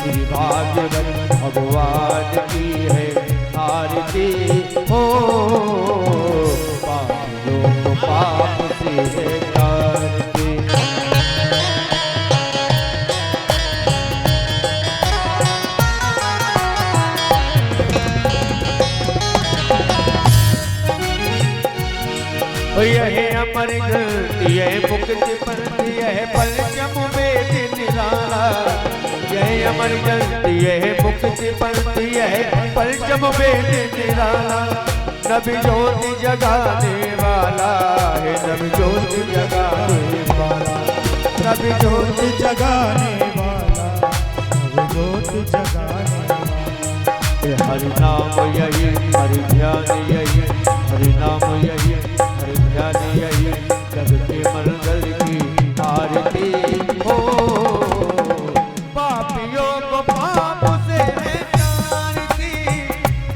श्री भागवत भगवान की है आरती हो। पापियों को पाप से है तारती। यह अमर गति है मुक्ति परती है पंचम वेद निराला। यह अमर गति है मुक्ति परती है पंचम वेद निराला। नबी ज्योति जगाने वाला है नबी ज्योति जगाने वाला। नबी ज्योति जगाने वाला नबी ज्योति जगाने वाला। हरि नाम यही हरि ध्यान यही हरि नाम यही हरि ध्यान यही जगते मंगल की आरती हो। पापियों को पाप से है तारती।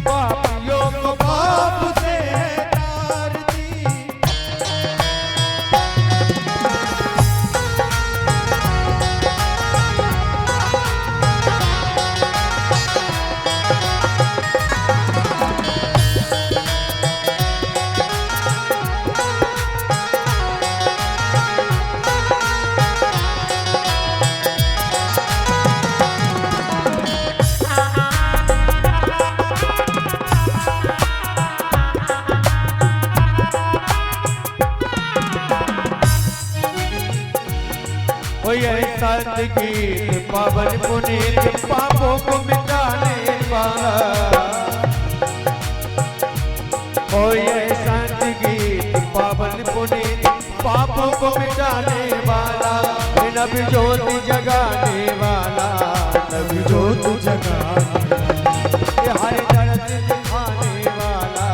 पापियों को पाप से है तारती। सत्य गीत पावन पुनीत पापों को मिटाने वाला। ओ ये सत्य गीत पावन पुनीत पापों को मिटाने वाला। नबी ज्योति जगाने वाला नबी ज्योति जगाने वाला। हरि दरस दिखाने वाला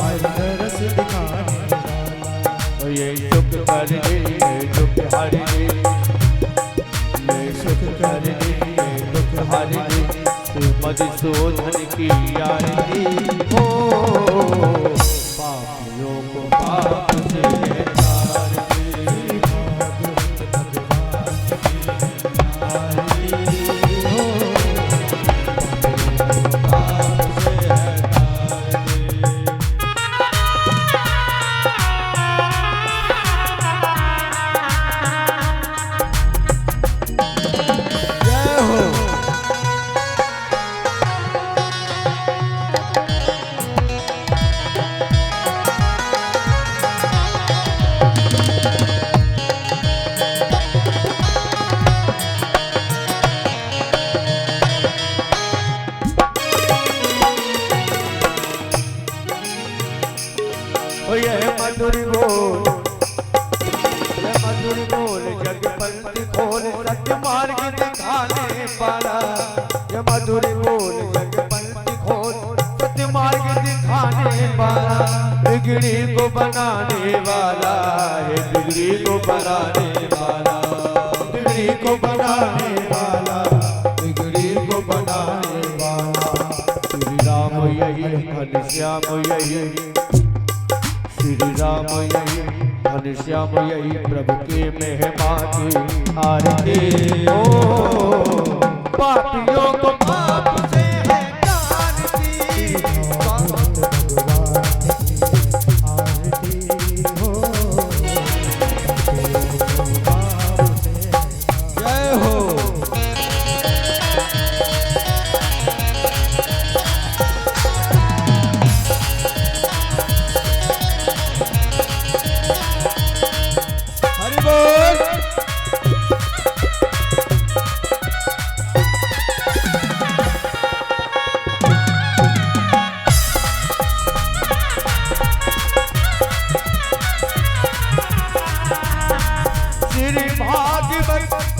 हरि दरस दिखाने वाला। ये सुख करने दुख हरि मधुसूदन की आरती हो। पापियों को पाप से है तारती। हो पाप से है जय हो। मधुर बोल जग पंथ खोल सत्य मार्ग दिखाने वाला। ये मधुर बोल जग पंथ खोल सत्य मार्ग दिखाने वाला। बिगड़ी को बनाने वाला है बिगड़ी को बनाने वाला। बिगड़ी को बनाने वाला बिगड़ी को बनाने वाला। श्री राम यही घनश्याम यही श्री राम यही घनश्याम यही प्रभु के महिमा की आरती हो। पापियों को पाप से है तारती। आरती हो। जय हो।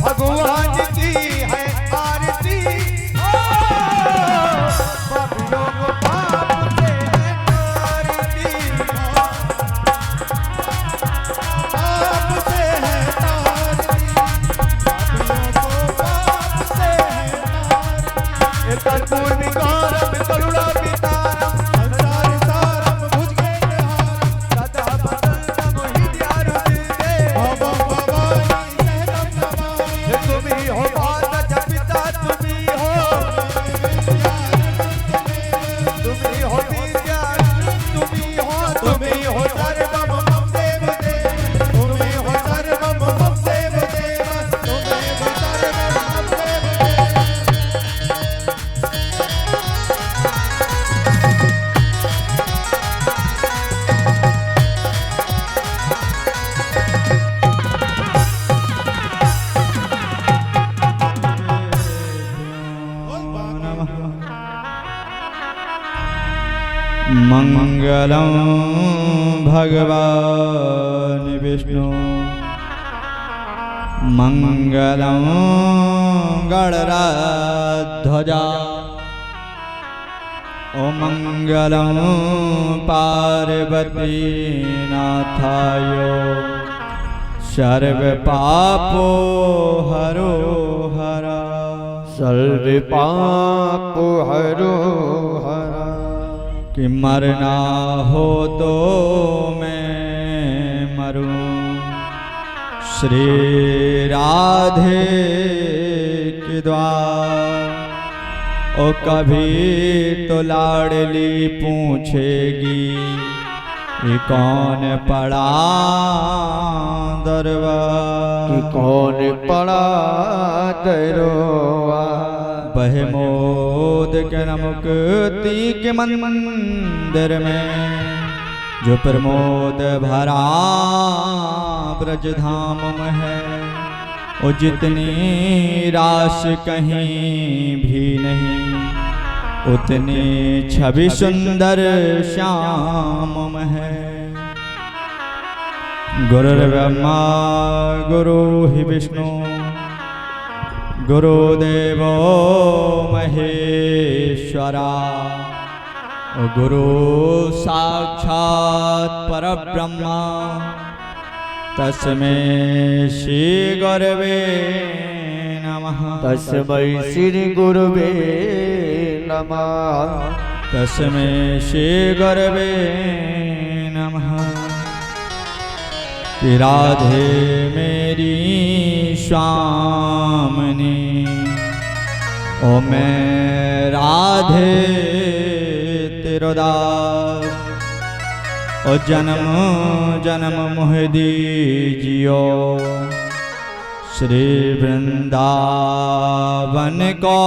भगवान की है आरती हो। पापियों को पाप से है तारती। पाप से है तारती। पापियों को पाप से है तारती। कर्पूर विकारम करुणा वितारम संसार सारम भुजगेन्द्रहारम सदा वसंतम हृदयारुदे भवम भवानी सहतम नमामि। तुम्ही हो माता पिता तुम्ही हो मंगलं भगवान विष्णु मंगलं गणराध्वजा ओ मंगलं पार्वती नाथाय सर्व पापो हरो हरा सर्व पापो हरो हरा। कि मरना हो तो मैं मरूं श्री राधे के द्वार। ओ कभी तो लाडली पूछेगी ये कौन पड़ा दरबार, कि कौन पड़ा दरबार। बह मोद के न मुक्ति के मंदिर में जो प्रमोद भरा ब्रज धाम में है। ओ जितनी राश कहीं भी नहीं उतनी छवि सुंदर श्याम में है। गुरुर्ब्रह्मा गुरु ही विष्णु गुरुदेवो महेश्वरा गुरु साक्षात् परब्रह्मा तस्मै श्री गुरवे नमः। तस्मै श्री गुरवे नमः। तस्मै श्री गुरवे नमः। कि राधे मेरी स्वामिनी ओ मैं राधे तेरो दास। ओ जन्म जन्म मोह दीजियो श्री वृंदावन को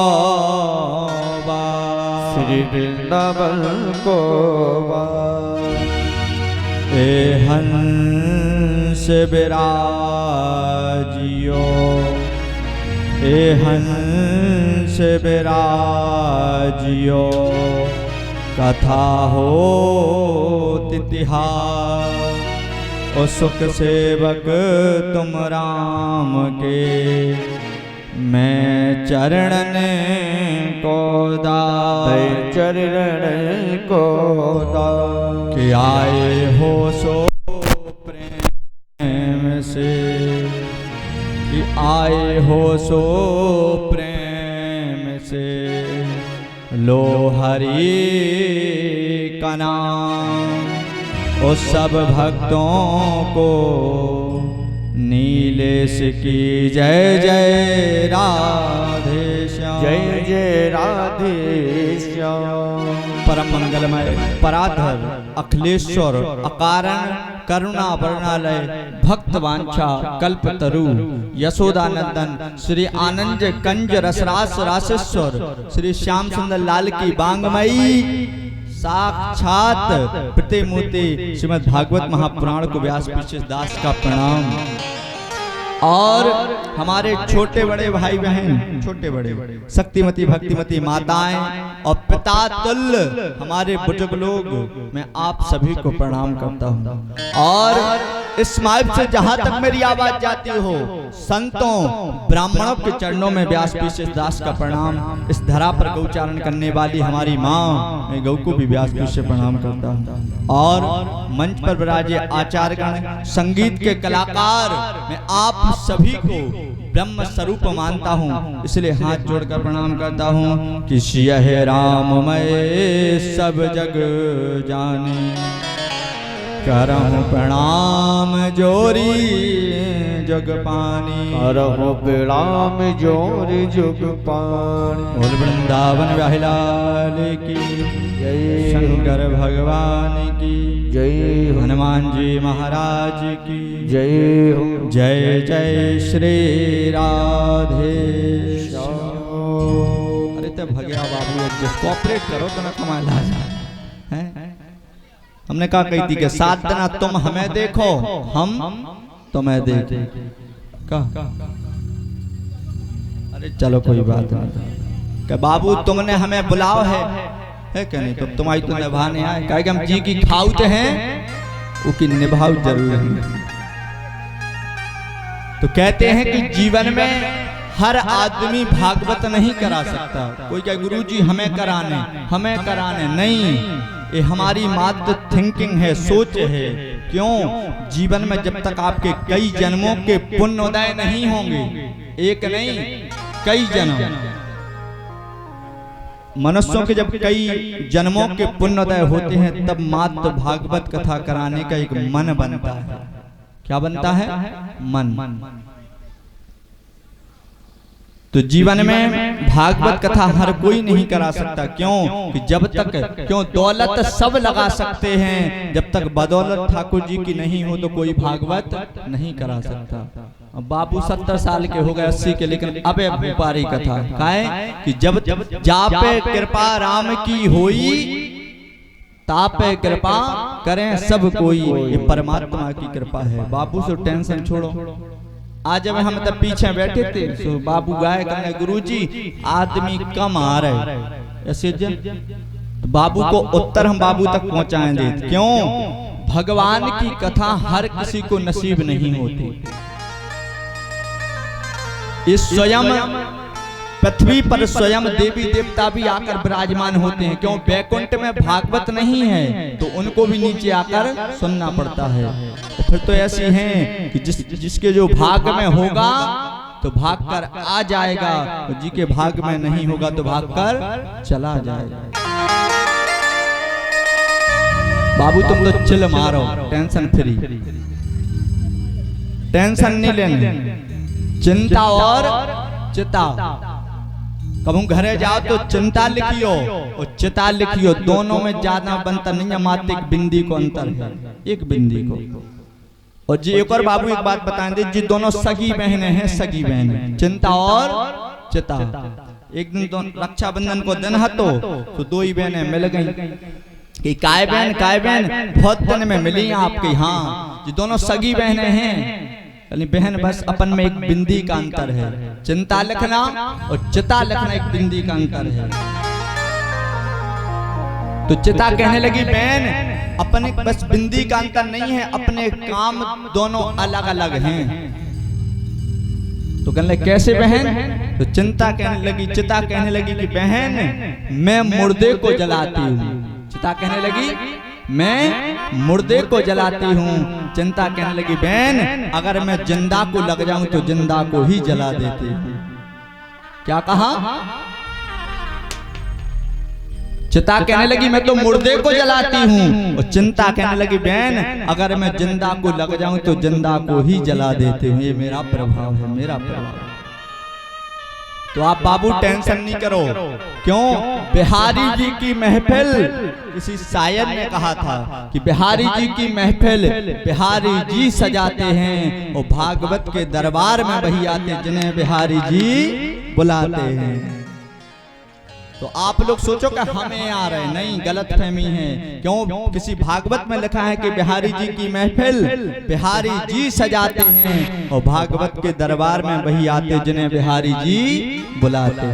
श्री वृंदावन को ए हंस बिराजियो ए हंस बिराजियो कथा हो तिहास। ओ सुख सेवक तुम राम के मैं चरणन को दास चरण को दास। कि आए हो सो प्रेम से कि आए हो सो प्रेम से लो हरि का नाम। ओ सब भक्तों को नीलेश की जय जय राधे श्याम। जय जय राधे श्याम। परम मंगलमय पराधर अखिलेश्वर अकारण करुणा वर्णालय भक्त वांछा कल्पतरु यशोदानंदन श्री आनंद कंज रसरास रासेश्वर श्री श्याम सुंदर लाल की बांगमयी साक्षात प्रतिमूर्ति श्रीमद् भागवत महापुराण को व्यास पीछे दास का प्रणाम। और हमारे छोटे बड़े भाई बहन छोटे बड़े शक्तिमती भक्तिमती माताएं और पिता तुल्य हमारे बुजुर्ग लोग मैं आप सभी को प्रणाम करता हूं। और इस माइक से जहां तक मेरी आवाज जाती हो संतों ब्राह्मणों के चरणों में व्यास पीछे दास का प्रणाम। इस धरा पर गौचारण करने वाली हमारी माँ मैं गौ को भी व्यास पीछे प्रणाम करता हूँ। और मंच पर विराजे आचार्यगण संगीत के कलाकार मैं आप सभी को ब्रह्म स्वरूप मानता हूँ इसलिए हाथ जोड़कर प्रणाम करता हूँ कि यह राममय सब जग जाने करहूँ प्रणाम जोरी जग पानी। करहूँ प्रणाम जोरी जग पानी। बोल वृंदावन बिहारी लाल की जय। शंकर भगवान की जय। हनुमान जी महाराज की जय हो। जय जय श्री राधे श्याम। अरे तो भगया बाबू एडजस्ट कोऑपरेट करो तो ना कमाल आ जाए हैं। हमने कहा कही थी कि 7 दिन तुम हमें देखो हम तुम्हें देखें का। अरे चलो कोई बात नहीं कि बाबू तुमने हमें बुलाओ है है क्या नहीं? तो तुम्हारी तो निभाने आए, कहे कि हम जी की खाउत हैं वो की निभाव जरूर है। तो कहते हैं कि जीवन में हर आदमी भागवत नहीं करा सकता। कोई कहे गुरुजी हमें कराने नहीं, ये हमारी मात्र थिंकिंग है, सोच है। क्यों? जीवन में जब तक आपके कई जन्मों के पुण्योदय नहीं होंगे, एक नहीं कई जन्म, मनुष्यों के जब कई जन्मों के पुण्योदय होते हैं तब मात्र भागवत कथा कराने का एक मन बनता है। क्या बनता है? मन। तो जीवन में भागवत कथा हर कोई नहीं करा सकता। क्यों? कि जब तक दौलत सब लगा सकते हैं, जब तक बदौलत ठाकुर जी की नहीं हो तो कोई भागवत नहीं करा सकता। अब बाबू 70 साल के हो गए, 80 के, लेकिन अब व्यापारी कथा काहे कि जब जापे कृपा राम की होई तापे कृपा करें सब कोई, ये परमात्मा की कृपा है। बाबू से टेंशन छोड़ो। आज जब हम तब पीछे बैठे थे तो बाबू गाय कहने गुरुजी आदमी कम आ रहे ऐसे, तो बाबू को उत्तर हम बाबू तक पहुंचाएं देते। क्यों? भगवान की कथा हर किसी को नसीब नहीं होती। इस स्वयं पृथ्वी पर स्वयं देवी देवता भी आकर विराजमान होते हैं। क्यों? बैकुंठ में भागवत नहीं है तो उनको भी नीचे आकर सुनना पड़ता है। तो फिर तो ऐसी हैं कि जिसके जो भाग में होगा तो भाग कर आ जाएगा, तो जी के भाग में नहीं होगा तो भाग कर चला जाएगा। बाबू तुम तो चिल मारो, टेंशन फ्री, टेंशन नहीं लेने, चिंता और चिता। कभी घरे जाओ तो चिंता लिखियो और चिता लिखियो, दोनों में ज्यादा बनता नहीं है, मात्र एक बिंदी को अंतर है, एक बिंदी को। और जी एक और बाबू एक बात बताएं दे, जी दोनों सगी बहनें हैं, सगी बहनें, चिंता और चिता। एक दिन तो रक्षाबंधन को दिन हतो तो दो ही बहनें मिल गई कि काय बहन बहुत दिन में मिली आपकी। हाँ जी दोनों सगी बहनें हैं, बहन बस अपन में एक बिंदी का अंतर है, चिंता लिखना और चिता लिखना एक बिंदी का अंतर है। तो चिता कहने लगी बहन अपने बस बिंदी का अंतर नहीं है, अपने काम दोनों अलग अलग हैं। तो कहने लगे कैसे बहन? तो चिंता कहने लगी, चिता कहने लगी कि बहन मैं मुर्दे को जलाती हूँ। चिता कहने लगी मैं मुर्दे को जलाती हूँ। चिंता कहने लगी बहन अगर मैं जिंदा को लग जाऊं तो जिंदा को ही जला देती हूँ। क्या कहा? चिता कहने लगी मैं तो मुर्दे को जलाती हूँ, और चिंता कहने लगी बहन अगर मैं जिंदा को लग जाऊं तो जिंदा को ही जला देती हूँ। ये मेरा प्रभाव है, मेरा प्रभाव। तो आप बाबू टेंशन नहीं करो। क्यों? बिहारी जी की महफिल, किसी शायर ने कहा था कि बिहारी जी की महफिल बिहारी जी सजाते हैं और भागवत के दरबार में वही आते जिन्हें बिहारी जी बुलाते हैं। तो आप लोग सोचो कि हमें आ रहे, नहीं, गलत फहमी है। क्यों? किसी भागवत में लिखा है कि बिहारी जी की महफिल बिहारी जी सजाते हैं और भागवत के दरबार में वही आते जिन्हें बिहारी जी बुलाते।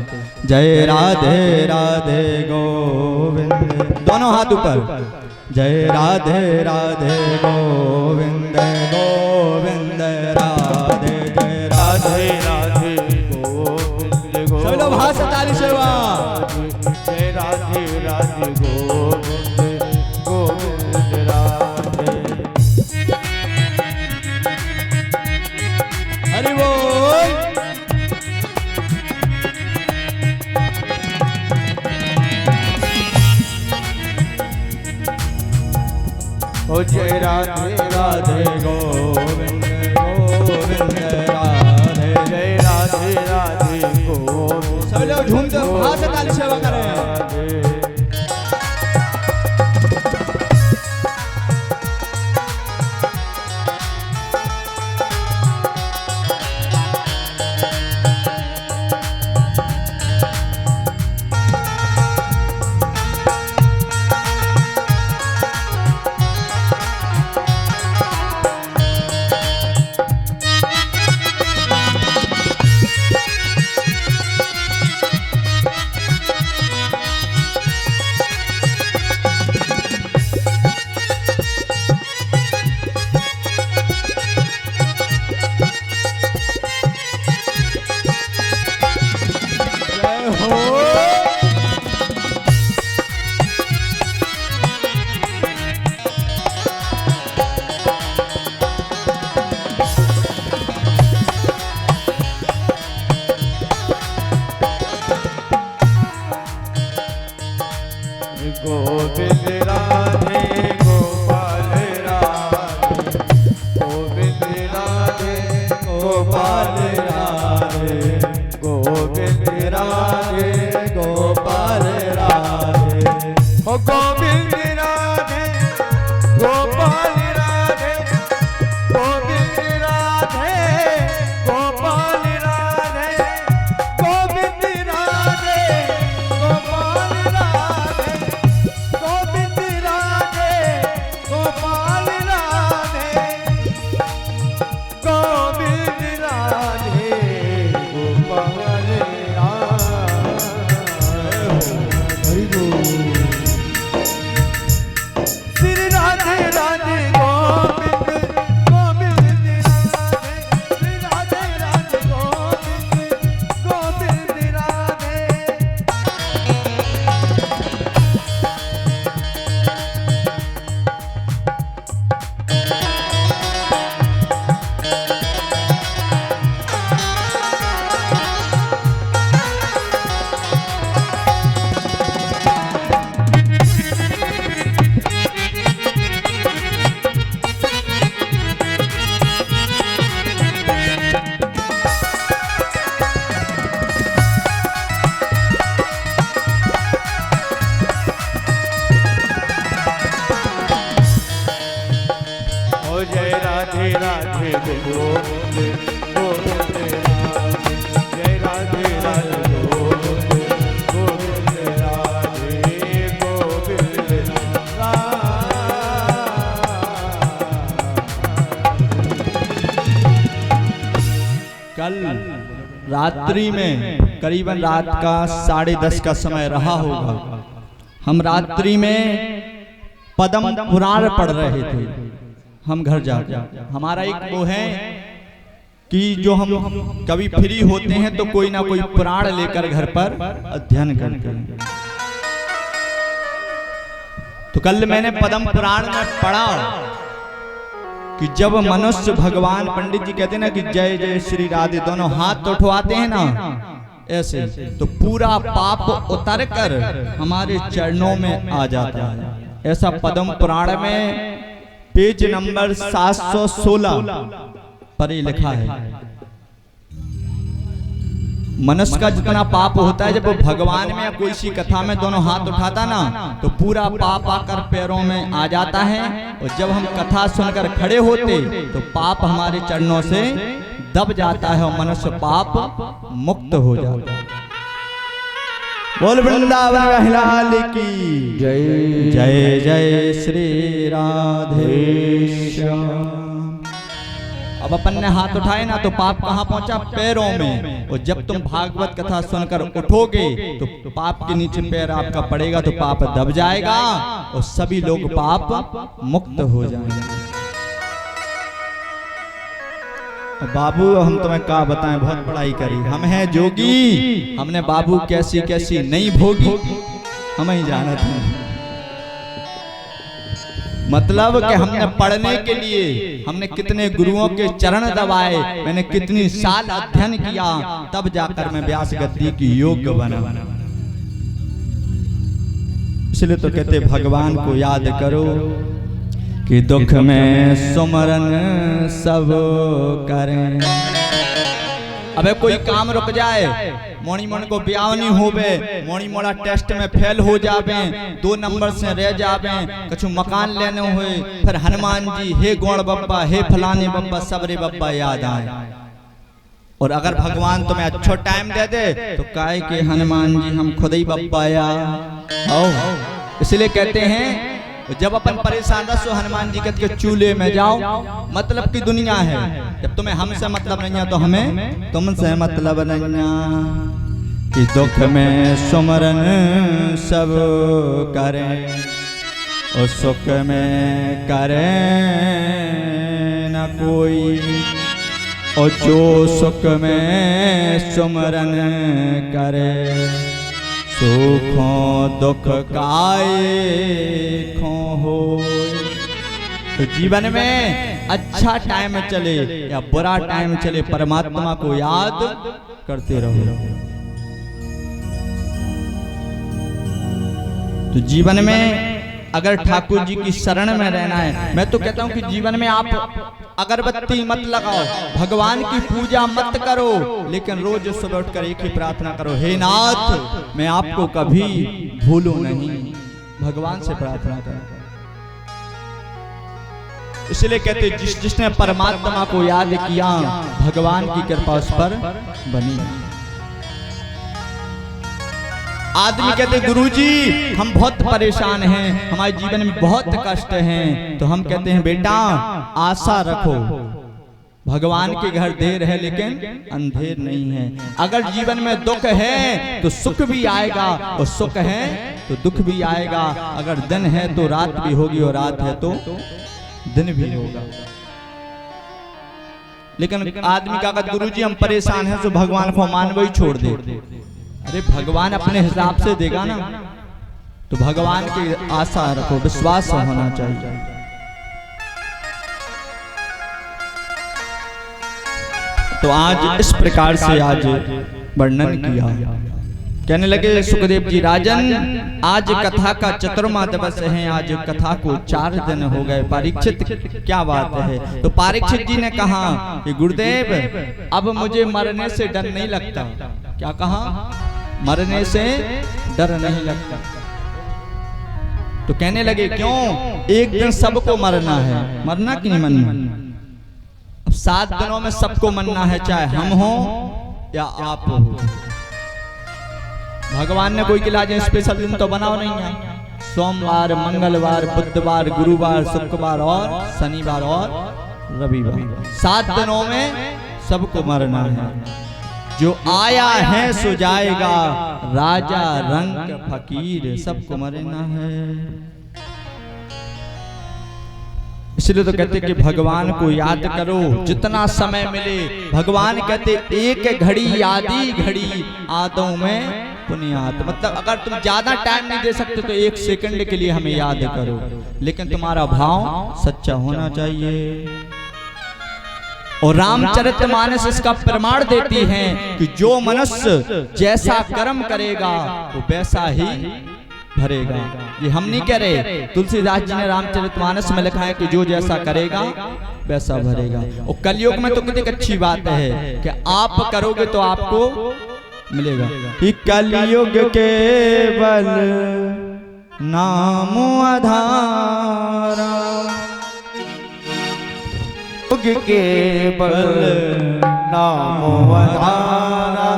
जय राधे राधे गोविंद, दोनों हाथ ऊपर। जय राधे राधे गोविंद गोविंद राधे, जय राधे राधे गोविंद। सब लोग हाथ से ताली सेवा। जय राधे राधे गोविंद गोविंद राधे। हरि बोल। ओ जय राधे राधे गोविंद गोविंद राधे, जय राधे राधे गोविंद। सब लोग झूम कर हाथ से ताली सेवा करें। गोविंद राधे गोपाल राधे, गोविंद राधे गोपाल राधे, गोविंद राधे गोपाल राधे, ओ गोविंद राधे गोपाल राधे, गोविंद राधे गोपाल राधे, गोविंद राधे गोपाल राधे, गोविंद राधे गोपाल राधे, गोविंद राधे गोपाल श्री राधे राधे गोविंद, गोविंद राधे, श्री राधे राधे गोविंद, गोविंद राधे। ओ जय राधे राधे गोविंद, गोविंद राधे, जय राधे राधे गोविंद, गोविंद राधे, गोविंद कल रात्रि में करीबन रात का 10:30 का समय रहा होगा। हम रात्रि में पद्म पुराण पढ़ रहे थे। हम घर जाके हमारा एक वो है कि जो हम कभी फ्री होते हैं तो कोई ना कोई पुराण लेकर घर पर अध्ययन करते हैं। तो कल मैंने पद्म पुराण में पढ़ा कि जब मनुष्य भगवान, पंडित जी कहते हैं ना कि जय जय श्री राधे दोनों हाथ उठवाते हैं ना ऐसे, तो पूरा पाप उतर कर हमारे चरणों में आ जाता है। ऐसा पद्म पुराण में पेज नंबर 716 पर ये लिखा है। मनुष्य का जितना पाप होता है, जब वो भगवान में या कोई सी कथा में दोनों हाथ उठाता ना तो पूरा पाप आकर पैरों में आ जाता है। और जब हम कथा सुनकर खड़े होते तो पाप हमारे चरणों से दब जाता है और मनुष्य पाप मुक्त हो जाता है। बोल वृंदावन लाल की जय जय जय श्री राधे श्याम। अब अपन ने हाथ उठाए ना तो पाप कहाँ पहुंचा? पैरों में। और जब तुम भागवत कथा सुनकर उठोगे तो पाप के नीचे पैर आपका पड़ेगा तो पाप दब जाएगा और सभी लोग पाप मुक्त हो जाएंगे। बाबू हम तुम्हें क्या बताएं, बहुत पढ़ाई करी, हम हैं जोगी, हमने बाबू कैसी कैसी नहीं भोगी, हम ही जानते हैं। मतलब कि हमने पढ़ने के लिए हमने कितने गुरुओं के चरण दबाए, मैंने कितनी साल अध्ययन किया, तब जाकर मैं व्यास गद्दी की योग्य बना। इसलिए तो कहते भगवान को याद करो कि दुख में सुमरन सब करें। अबे कोई काम रुक जाए, मोनी मोन को ब्याह नहीं होवे, मोनी मोड़ा टेस्ट में फेल हो जावे, 2 नंबर से रह जावे, कछु मकान लेने हुए, फिर हनुमान जी हे गौड़ बप्पा हे फलाने बप्पा सबरे बप्पा याद आए। और अगर भगवान तुम्हें अच्छा टाइम दे दे तो काहे के हनुमान जी हम खुद ही बप्पा या। इसलिए कहते हैं जब अपन परेशान रहो हनुमान जी के चूल्हे में जाओ, मतलब की दुनिया है। जब तुम्हें हमसे मतलब नहीं है तो हमें तुमसे मतलब नहीं। कि दुख में सुमरन सब करें और सुख में करें न कोई, और जो सुख में सुमरन करे सुखों दुख काए खो हो। तो जीवन में अच्छा टाइम चले या बुरा टाइम चले, परमात्मा को याद करते रहो। तो तो जीवन में अगर ठाकुर जी की शरण में रहना है, मैं तो कहता हूं कि जीवन में आप अगरबत्ती मत लगाओ, भगवान की पूजा मत करो, लेकिन रोज सुबह उठकर एक ही प्रार्थना करो, हे नाथ मैं आपको कभी भूलूं नहीं। भगवान से प्रार्थना करो। इसलिए कहते जिसने परमात्मा को याद किया भगवान की कृपा उस पर बनी। आदमी कहते गुरुजी हम बहुत परेशान हैं, हमारे जीवन में बहुत कष्ट हैं, तो हम कहते हैं बेटा आशा रखो, भगवान के घर देर है लेकिन अंधेर नहीं है। अगर जीवन में दुख है तो सुख भी आएगा, और सुख है तो दुख भी आएगा। अगर दिन है तो रात भी होगी, और रात है तो दिन भी होगा। लेकिन आदमी का अगर गुरुजी हम परेशान हैं तो भगवान को मानव ही छोड़ दे। अरे भगवान अपने हिसाब से देगा ना, तो भगवान की आशा रखो, विश्वास होना चाहिए। तो आज इस प्रकार से आज वर्णन किया। कहने लगे सुखदेव जी राजन आज कथा का चतुर्मा दिवस है, आज कथा को 4 दिन हो गए। परीक्षित क्या बात है? तो परीक्षित जी ने कहा कि गुरुदेव अब मुझे मरने से डर नहीं लगता। क्या कहा? मरने से डर नहीं लगता। तो कहने लगे क्यों? एक दिन सबको मरना है, मरना कि नहीं मरना? अब 7 दिनों में सबको मरना है, चाहे हम हो या आप हो। भगवान ने कोई के लिए स्पेशल दिन तो बनाओ नहीं है। सोमवार, मंगलवार, बुधवार, गुरुवार, शुक्रवार और शनिवार और रविवार, 7 दिनों में सबको मरना है। जो आया है सो जाएगा, राजा रंग फकीर सबको मरना है। इसलिए तो कहते कि भगवान को याद करो जितना समय मिले। भगवान कहते एक घड़ी आधी घड़ी आदों में पुण्यात। मतलब अगर तुम ज्यादा टाइम नहीं दे सकते तो 1 सेकंड के लिए हमें याद करो, लेकिन तुम्हारा भाव सच्चा होना चाहिए। और रामचरितमानस इसका प्रमाण देती है कि जो मनुष्य जैसा कर्म करेगा वो वैसा ही भरेगा। ये हम नहीं कह रहे, तुलसीदास जी ने रामचरितमानस में लिखा है कि जो जैसा करेगा वैसा भरेगा। और कलयुग में तो कितनी अच्छी बात है कि आप करोगे तो आपको मिलेगा। कलयुग केवल नाम आधारा, केवल नाम आधारा,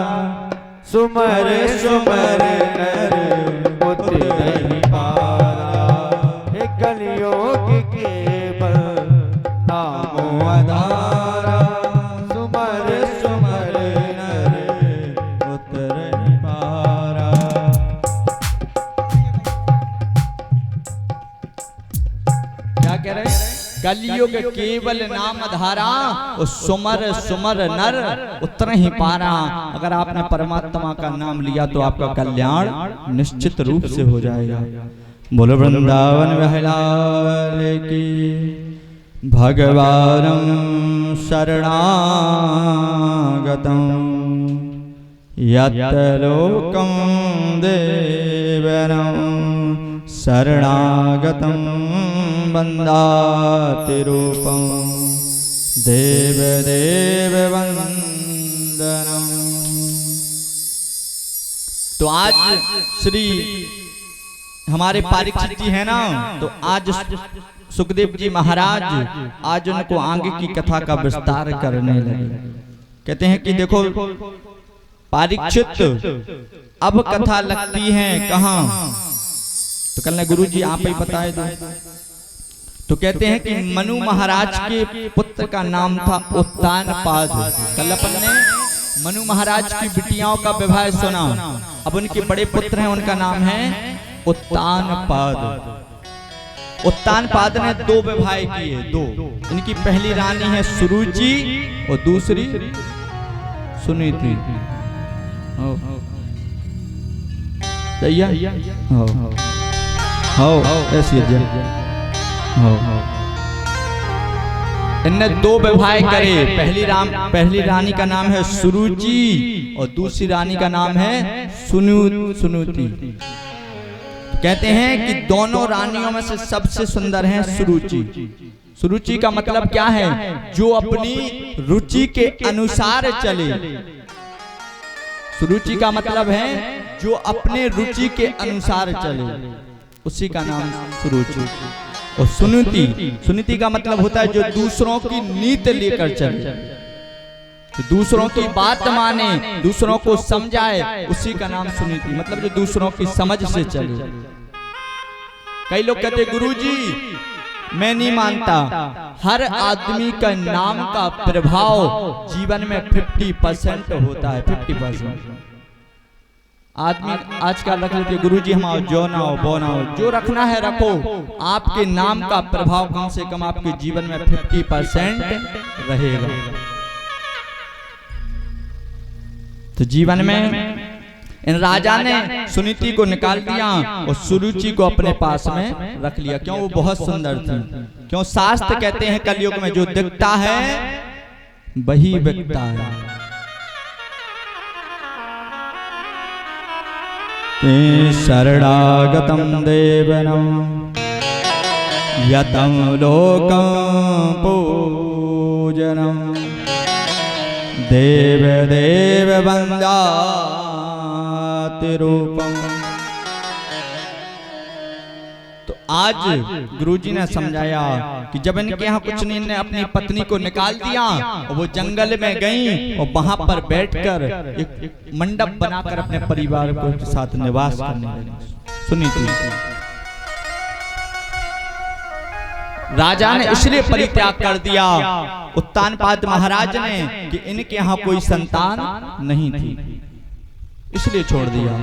सुमर सुमर नर मुक्ति नहीं पारा। हे कलयुग केवल नाम आधारा, सुमर सुमर नर मुक्ति नहीं पारा। क्या कह रहे हैं? कलयुग केवल नाम धारा, और सुमर सुमर नर उतर ही पारा। अगर आपने परमात्मा का नाम लिया तो आपका कल्याण निश्चित रूप से हो जाएगा। बोलो वृंदावन विहार की। भगवान शरणागतम् यत्र लोकं देवनं शरणागतं वन्दाति रूपं देव देव वंदनम। तो आज श्री हमारे परीक्षित जी है ना, तो आज सुखदेव जी महाराज आज उनको आगे की कथा का विस्तार करने लगे। कहते हैं कि देखो परीक्षित अब कथा लगती है कहाँ? तो कल ने गुरु जी आप ही बताए दो। तो कहते हैं कि मनु महाराज के पुत्र का नाम था उत्तानपाद। कल अपन ने मनु महाराज की बिटियाओं का विवाह सुना। अब उनके बड़े पुत्र हैं, उनका नाम है उत्तानपाद। उत्तानपाद ने 2 विवाह किए, 2। इनकी पहली रानी है सुरुचि और दूसरी सुनीति। इनने 2 विवाह करे। पहली रानी का नाम है सुरुचि और दूसरी रानी का नाम है सुनुति। कहते हैं कि दोनों रानियों में से सबसे सुंदर है सुरुचि। सुरुचि का मतलब क्या है? जो अपनी रुचि के अनुसार चले। सुरुचि का मतलब है जो अपने रुचि के अनुसार चले, उसी का नाम सुरुचि। और सुनीति, सुनीति का मतलब होता है जो दूसरों की नीति लेकर चले, दूसरों की बात माने, दूसरों को समझाए, उसी का नाम सुनीति। मतलब जो दूसरों की समझ से चले। कई लोग कहते गुरुजी मैं नहीं मानता, हर आदमी का नाम का प्रभाव जीवन में 50% होता है। 50% आदमी आजकल रख लेते गुरुजी हम आओ, जो ना हो वो ना हो, जो रखना है रखो, आपके नाम का प्रभाव कम से कम आपके जीवन में 50% रहेगा। तो जीवन में इन राजा ने सुनीति को निकाल दिया और सुरुचि को अपने पास में रख लिया। क्यों? वो बहुत सुंदर थी। क्यों? शास्त्र कहते हैं कलयुग में जो दिखता है वही बिकता है। शरणागतम देवनम यतम लोकम पूजनम देव देव वंदाति रूपम। तो आज गुरुजी ने समझाया कि जब इनके यहाँ कुछ नहीं, इन्हें अपनी पत्नी को निकाल दिया और वो जंगल में गई और वहां पर बैठकर एक मंडप बनाकर अपने परिवार को साथ निवास करने लगी। सुनीति राजा ने इसलिए परित्याग कर दिया, उत्तानपाद महाराज ने, कि इनके यहाँ कोई संतान नहीं थी, इसलिए छोड़ दिया।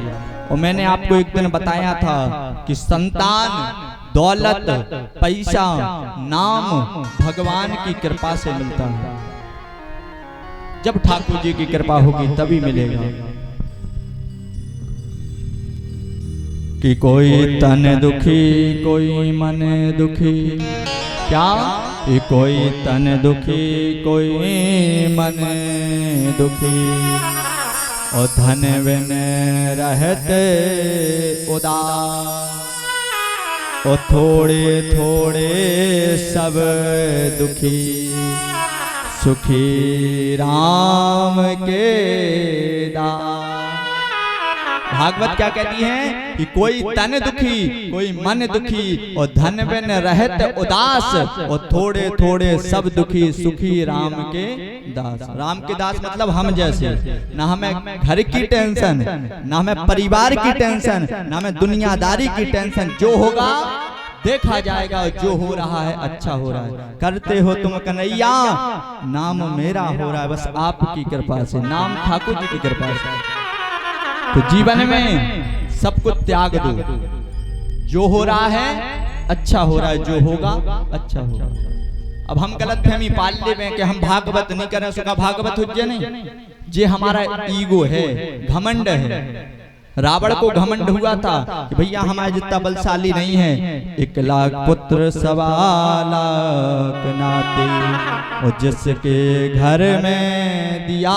और मैंने आपको एक दिन बताया था कि संतान, दौलत, पैसा, नाम भगवान की कृपा से मिलता है। जब ठाकुर जी की कृपा होगी तभी मिलेगा। कि कोई तन दुखी कोई मन दुखी, क्या? कि कोई तन दुखी कोई मन दुखी, और धन बिन रहते उदास, और थोड़े थोड़े सब दुखी, सुखी राम के दास। भागवत क्या कहती है कि कोई तन दुखी कोई मन दुखी, और धन बिन रहत उदास, और थोड़े थोड़े सब दुखी, सुखी राम के दास। राम के दास मतलब हम जैसे, ना हमें घर की टेंशन, ना हमें परिवार की टेंशन, ना हमें दुनियादारी की टेंशन। जो होगा देखा जाएगा, और जो हो रहा है अच्छा हो रहा है। करते हो तुम कन्हैया, नाम मेरा हो रहा है, बस आपकी कृपा से, नाम ठाकुर जी की कृपा से। तो जीवन में सब कुछ त्याग दो। जो हो रहा है अच्छा हो रहा है, जो होगा अच्छा होगा। अब हम गलत फहमी पाल ले में कि हम भागवत नहीं करें, उसका भागवत हुज्जे नहीं। ये हमारा ईगो है, घमंड है। रावण को घमंड हुआ था कि भैया हमारे जितना बलशाली नहीं है, 1 लाख पुत्र 1.25 लाख नाते, और जिसके घर में दिया